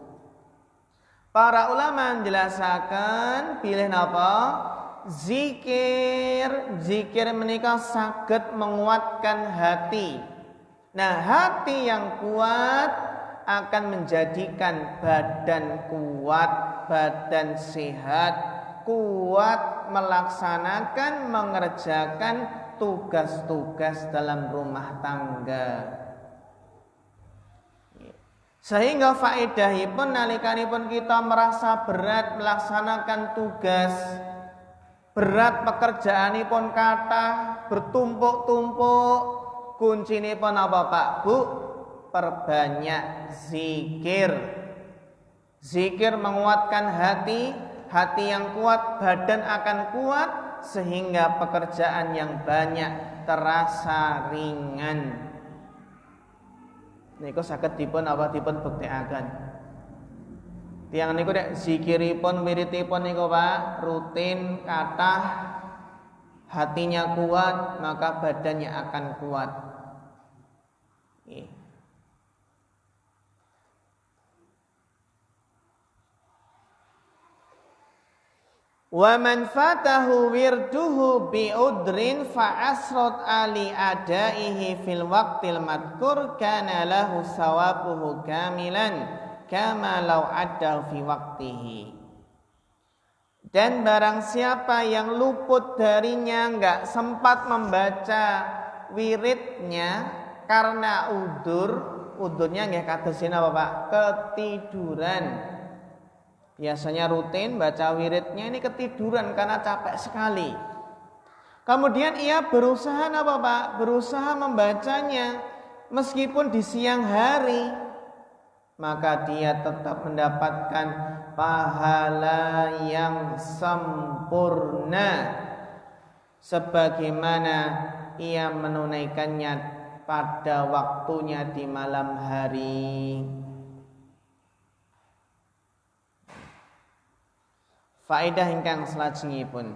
Para ulama menjelaskan pilih napa? Zikir menika saged menguatkan hati. Nah, hati yang kuat akan menjadikan badan kuat, badan sehat, kuat melaksanakan, mengerjakan tugas-tugas dalam rumah tangga. Sehingga faedahipun nalikanipun kita merasa berat melaksanakan tugas, berat pekerjaanipun kathah, bertumpuk-tumpuk, kuncinipun apa Pak Bu? Perbanyak zikir. Zikir menguatkan hati, hati yang kuat, badan akan kuat, sehingga pekerjaan yang banyak terasa ringan. Niku saged dipun buktekaken. Tiyang niku nek zikiripun wiridipun niku Pak rutin kathah, hatinya kuat, maka badannya akan kuat. Nggih. Wa man fatahu wirduhu bi udrin fa asrat ali adaihi fil waqtil madkur kana lahu sawabuhu kamilan kama law adda fi waqtihi. Dan barang siapa yang luput darinya, enggak sempat membaca wiridnya karena udurnya nggih kados napa Pak? Ketiduran. Biasanya rutin baca wiridnya, ini ketiduran karena capek sekali. Kemudian ia berusaha apa Pak? Berusaha membacanya meskipun di siang hari, maka dia tetap mendapatkan pahala yang sempurna sebagaimana ia menunaikannya pada waktunya di malam hari. Faedah ingkang salajengipun,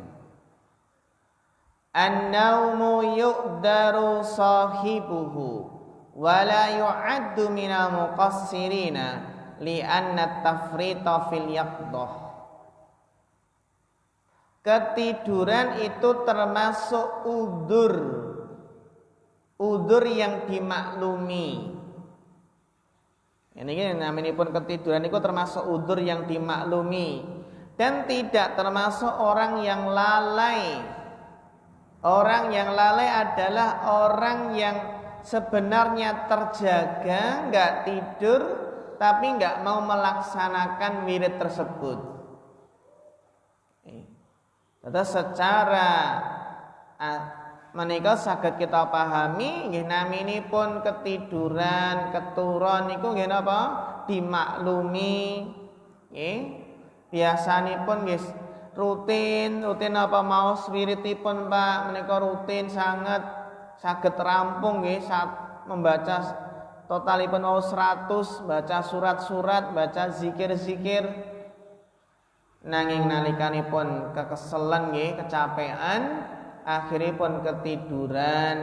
an-naumu yu'daru sahibuhu wa la yu'addu minal muqassirina li'anna tafrita fil yaqdah. Ketiduran itu termasuk udzur yang dimaklumi. Ini naminipun ketiduran itu termasuk udzur yang dimaklumi. Dan tidak termasuk orang yang lalai. Orang yang lalai adalah orang yang sebenarnya terjaga, nggak tidur, tapi nggak mau melaksanakan wirid tersebut. Terus secara menika saged kita pahami nggih naminipun ketiduran, keturun niku nggih napa? Dimaklumi. Nggih. Biasanipun nggih rutin apa maos wiridipun Pak menika rutin sangat saged rampung nggih saat membaca totalipun maos 100, baca surat-surat, baca zikir-zikir. Nanging nalikanipun kekeselen nggih, kecapean, akhiripun ketiduran,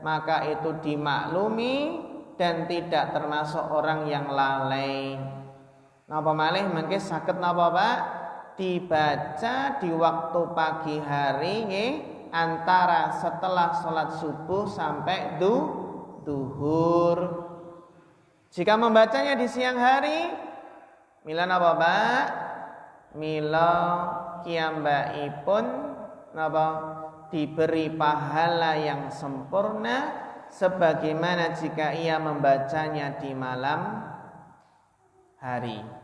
maka itu dimaklumi dan tidak termasuk orang yang lalai. Napa malih mengke saged napa Pak? Dibaca di waktu pagi hari nggih, antara setelah sholat subuh sampai duhur. Jika membacanya di siang hari, mila napa Pak? Mila kiyambakipun napa diberi pahala yang sempurna sebagaimana jika ia membacanya di malam hari.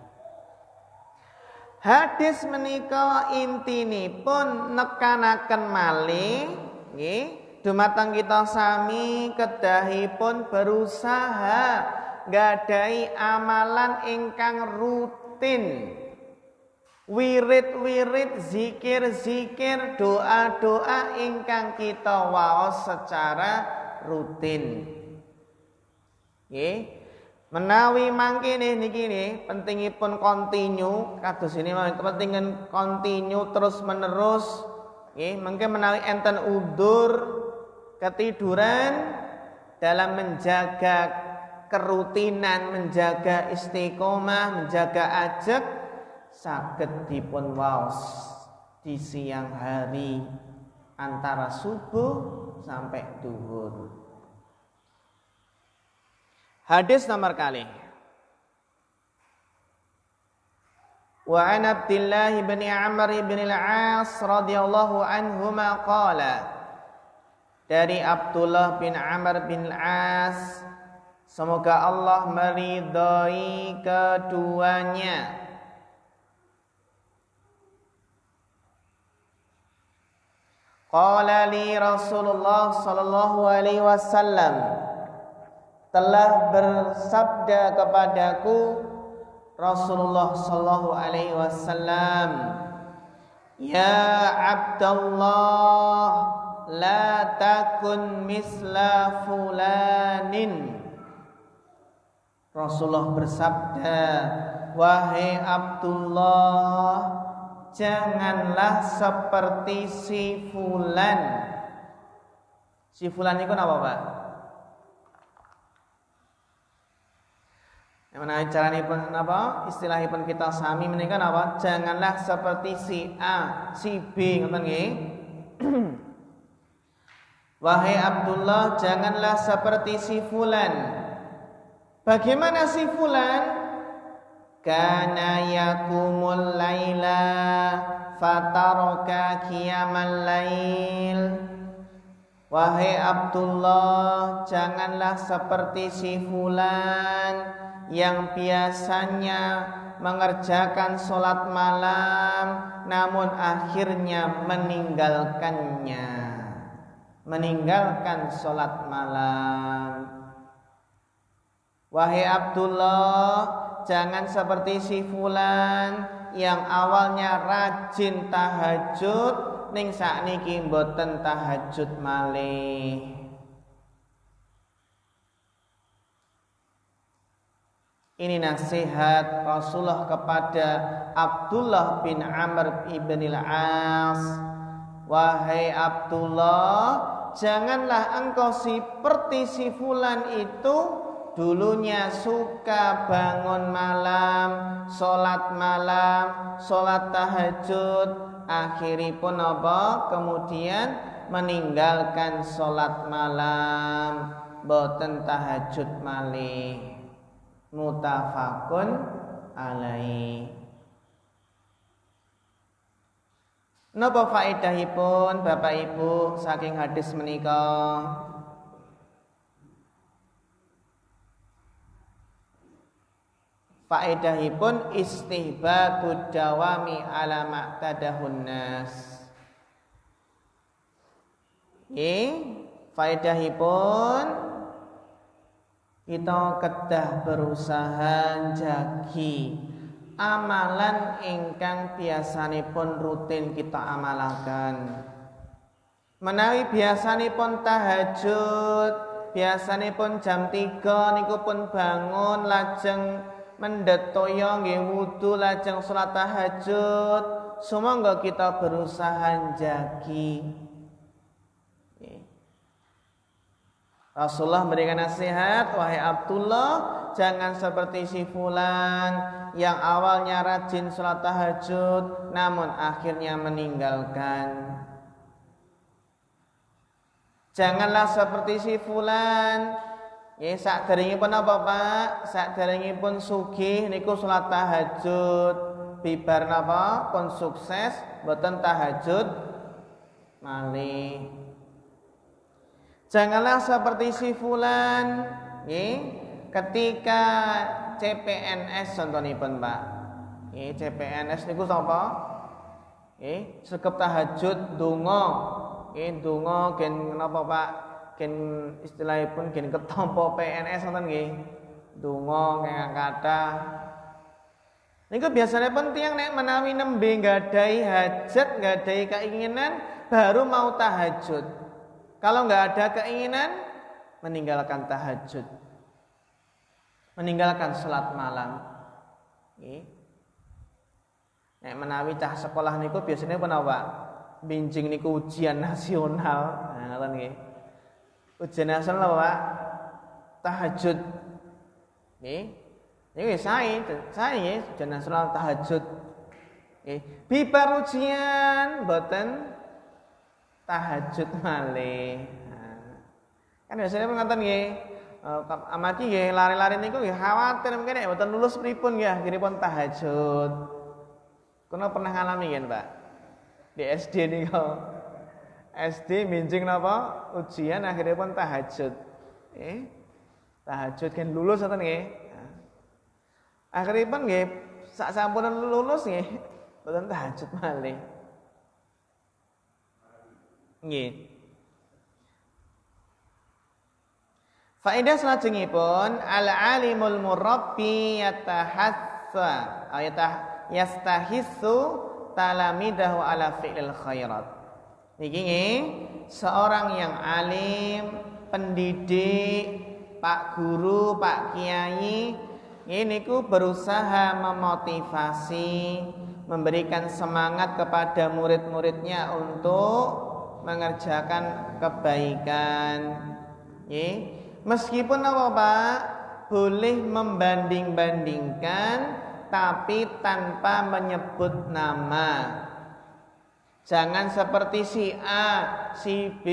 Hadis menika intinipun nekanaken malih nggih dumateng kita sami kedahipun berusaha nggadahi amalan ingkang rutin. Wirid-wirid, zikir-zikir, doa-doa ingkang kita waos secara rutin. Nggih. Menawi mangkene niki nggih pentingipun continue kados ini pentingin continue terus menerus nggih mengke menawi enten udzur ketiduran dalam menjaga kerutinan, menjaga istiqomah, menjaga ajeg saged dipun waos di siang hari antara subuh sampai duhur. Hadis nomor kali. Wa an Abdullah bin Amr bin al-As radhiyallahu anhuma qala. Dari Abdullah bin Amr bin al-As, semoga Allah meridhai keduanya. Qala li Rasulullah sallallahu alaihi wasallam, telah bersabda kepadaku Rasulullah sallallahu alaihi wasallam, ya Abdullah la takun misla fulanin. Rasulullah bersabda, wahai Abdullah, janganlah seperti si fulan. Si fulan itu apa Pak? Menawi caranipun napa istilahipun kita sami menika napa janganlah seperti si A, si B ngoten nggih. Wahai Abdullah, janganlah seperti si fulan. Bagaimana si fulan? Kana yakumul laila fataraka qiyamal lail. Wahai Abdullah, janganlah seperti si fulan yang biasanya mengerjakan sholat malam namun akhirnya meninggalkan sholat malam. Wahai Abdullah, jangan seperti si fulan yang awalnya rajin tahajud ning sakniki mboten tahajud malih. Ini nasihat Rasulullah kepada Abdullah bin Amr ibn al-As. Wahai Abdullah, janganlah engkau seperti si fulan itu dulunya suka bangun malam, sholat tahajud, akhiripun apa? Kemudian meninggalkan sholat malam, boten tahajud malih. Mutafakun alaih. Napa faedahipun Bapak Ibu saking hadis menika? Faedahipun istihbabud dawami ala ma'tadahun nas. Faedahipun kita kedah berusaha jagi amalan ingkang biasanipun rutin kita amalaken. Menawi biasanipun tahajud, biasanipun jam 3 niku pun bangun lajeng mendhet toya nggih wudu lajeng salat tahajud, sumangga kita berusaha jagi. Rasulullah memberikan nasihat, wahai Abdullah, jangan seperti si fulan yang awalnya rajin salat tahajud namun akhirnya meninggalkan. Janganlah seperti si fulan, sakderengipun apa Pak? Sakderengipun sugih niku salat tahajud, bibar napa? Pun sukses mboten tahajud malih. Janganlah seperti si fulan, ketika CPNS contohipun Pak. CPNS niku sapa? Sekep tahajud donga. Donga gen napa Pak? Gen istilahipun gen ketampa PNS wonten nggih. Donga kenging kathah. Niku biasanya tiyang nek menawi nembe nggadahi hajat, nggadahi keinginan baru mau tahajud. Kalau nggak ada keinginan, meninggalkan tahajud, meninggalkan sholat malam. Nek menawi cah sekolah niku biasanya apa? Binjing niku ujian nasional. Nah, ngoten nggih. Ujian nasional apa, Pak? Tahajud. Niku sae nggih, ujian nasional tahajud. Bibar ujian mboten tahajud malih. Kan biasanya ngoten nggih. Amati nggih lari-lari niku nggih khawatir mungkin nek mboten lulus pripun nggih akhiripun tahajud. Kulo pernah ngalami nggih, Pak. Di SD niku. SD minjing napa? Ujian akhiripun tahajud. Tahajud kan lulus ngoten nggih. Akhiripun nggih sak sampunan lulus nggih mboten tahajud malih. Nggih. Faedah salajengipun al-alimul murabbi yatahassa yastahissu talamidahu ala fi'lil khairat. Niki nggih, seorang yang alim, pendidik, Pak Guru, Pak Kiai, niku berusaha memotivasi, memberikan semangat kepada murid-muridnya untuk mengerjakan kebaikan. Meskipun apa Pak? Boleh membanding-bandingkan tapi tanpa menyebut nama. Jangan seperti si A, si B.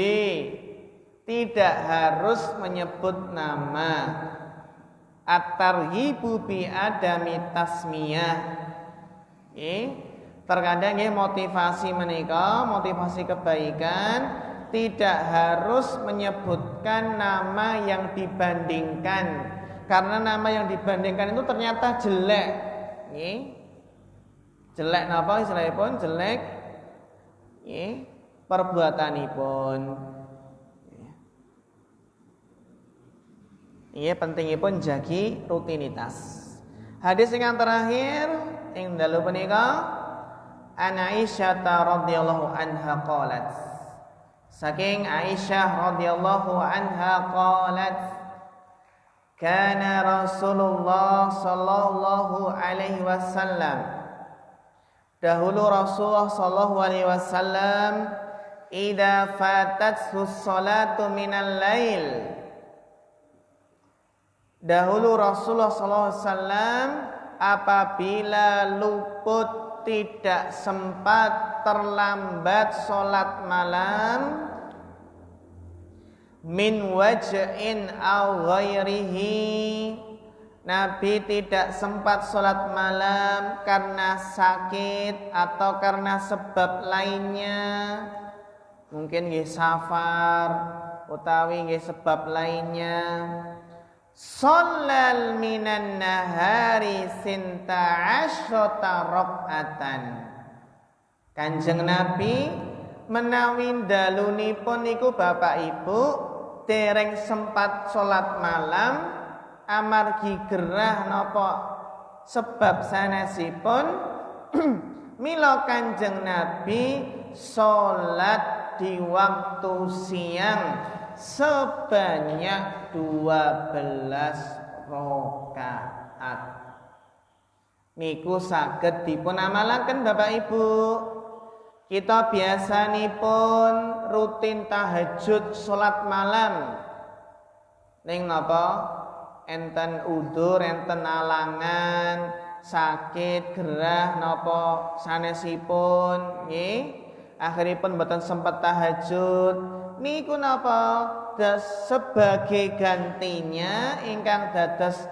Tidak harus menyebut nama. At-targhibu bi adami tasmiyah. Terkadang motivasi menika, motivasi kebaikan tidak harus menyebutkan nama yang dibandingkan, karena nama yang dibandingkan itu ternyata jelek. Jelek napa istilahipun? Jelek perbuatanipun. Pentingipun jagi rutinitas. Hadis yang terakhir ing dalu punika An Aisyah radhiyallahu anha qalat. Saking Aisyah radhiyallahu anha qalat, kana Rasulullah sallallahu alaihi wasallam, dahulu Rasulullah sallallahu alaihi wasallam, idza fatathu sholatu minal lail, dahulu Rasulullah sallallahu alaihi wasallam apabila luput, tidak sempat, terlambat sholat malam, min waj'in aw ghairihi, Nabi tidak sempat sholat malam karena sakit atau karena sebab lainnya, mungkin nggih safar utawi nggih sebab lainnya. Shallal minan nahari sinta asyrata rakaatan. Kanjeng Nabi menawi dalunipun niku Bapak Ibu dereng sempat sholat malam amargi gerah napa sebab sanesipun mila Kanjeng Nabi sholat di waktu siang sebanyak 12 rakaat. Niku saged dipun amalaken Bapak Ibu. Kita biasanipun rutin tahajud sholat malam ning napa enten udur, enten alangan, sakit, gerah napa sanesipun nggih, akhiripun mboten sempat tahajud. Niku napa sebagai gantinya ingkang dados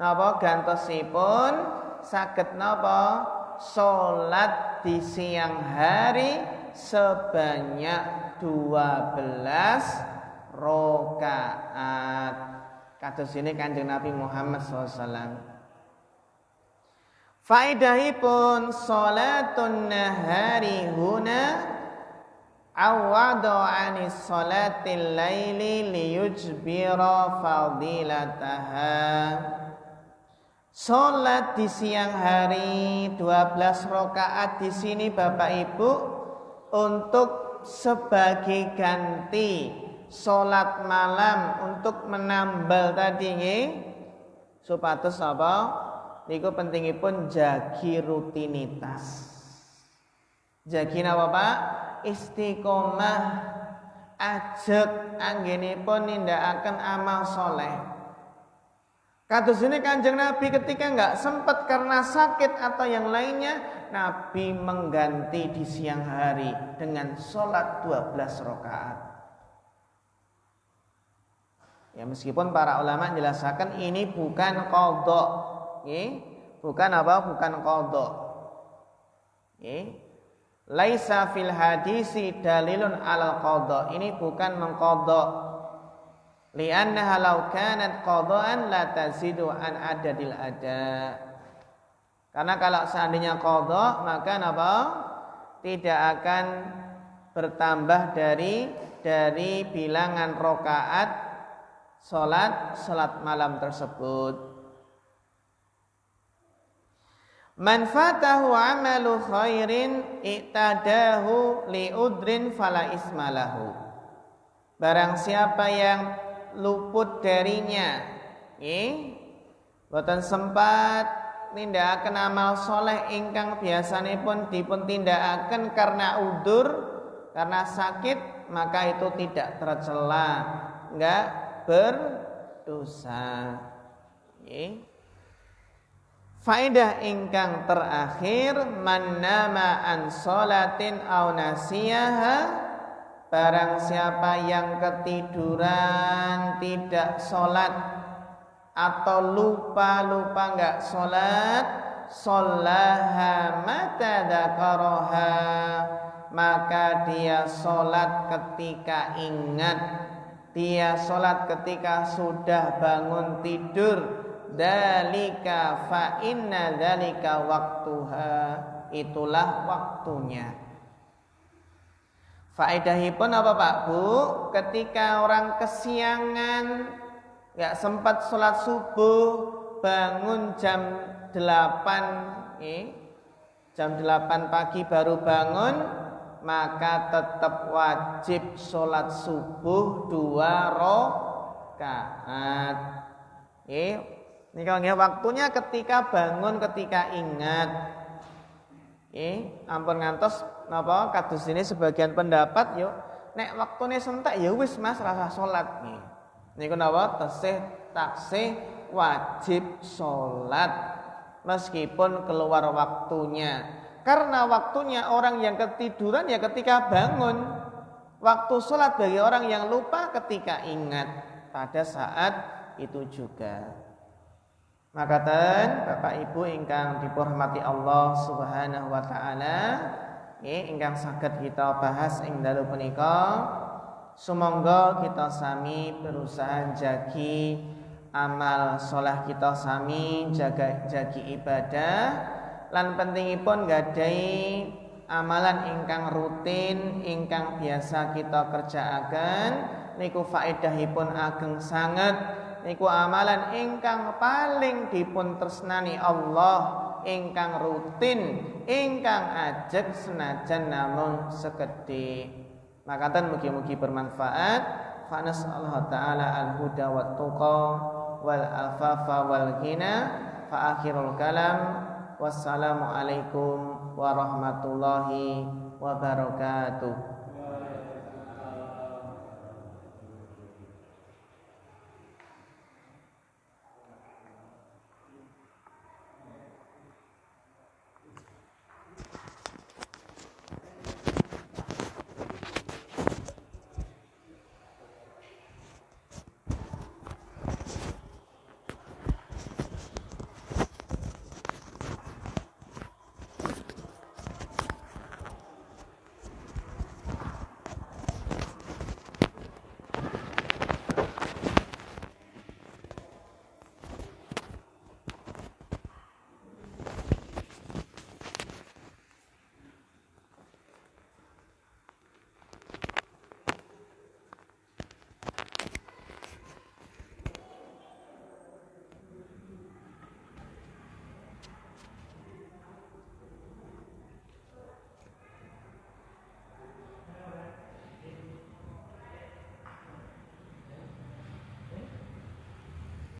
napa gantosipun saged napa salat di siang hari sebanyak 12 rakaat. Kados ini Kanjeng Nabi Muhammad SAW. Faidahipun salatun nahari huna awwadu anis salatil laili liyujbira fadilataha. Salat di siang hari 12 rakaat di sini Bapak Ibu untuk sebagai ganti sholat malam untuk menambal tadi nggih supados apa niku pentingipun jagi rutinitas. Jagi napa Pak? Istiqomah ajeg anggenipun nindakaken amal soleh. Kados ini Kanjeng Nabi ketika enggak sempat karena sakit atau yang lainnya, Nabi mengganti di siang hari dengan sholat 12 rakaat. Ya meskipun para ulama menjelaskan ini bukan qadha, bukan apa? Bukan qadha. Laisa fil hadisi dalilun alal qadha. Ini bukan mengqadha. Li'annaha law kanat qadhaan la tazidu an adadil ada. Karena kalau seandainya qadha maka apa? Tidak akan bertambah dari bilangan rakaat salat malam tersebut. Man fatahu amalu khairin i'tadahu liudrin fala ismalahu. Barang siapa yang luput darinya, boten sempat nindakaken amal soleh ingkang biasanipun dipun tindakaken karena udur, karena sakit, maka itu tidak tercela, enggak berdosa. Faedah ingkang terakhir, man nama an sholatin aw nasiyaha, barang siapa yang ketiduran tidak sholat atau lupa enggak sholat, shollaha mata dzakaraha, maka dia sholat ketika ingat. Dia sholat ketika sudah bangun tidur. Dalika fa inna dalika waktuha, itulah waktunya. Faedahipun apa Pak Bu? Ketika orang kesiangan, gak sempat sholat subuh, bangun jam 8, jam 8 pagi baru bangun, maka tetap wajib sholat subuh 2 rakaat. Ini kalau waktunya ketika bangun, ketika ingat. Ampun ngantos napa kados ini sebagian pendapat yo nek waktune sentek ya wis Mas rasa salat nggih. Niku napa taksih wajib salat meskipun keluar waktunya. Karena waktunya orang yang ketiduran ya ketika bangun. Waktu sholat bagi orang yang lupa ketika ingat pada saat itu juga. Makaten Bapak Ibu ingkang dipurmati Allah Subhanahu wa taala, nggih ingkang saged kita bahas ing dalu punika, sumangga kita sami berusaha jagi amal saleh kita sami, jagi ibadah, lan pentingipun gadhahi amalan ingkang rutin ingkang biasa kita kerjaaken niku faedahipun ageng sanget. Niku amalan ingkang paling dipun tresnani Allah, ingkang rutin, ingkang ajeg senajan namung sekedhik. Makaten mugi-mugi bermanfaat. Fa nasallahu taala al-huda wat tuqa wal afafa wal ghina. Fa akhirul kalam wassalamu alaikum warahmatullahi wabarakatuh.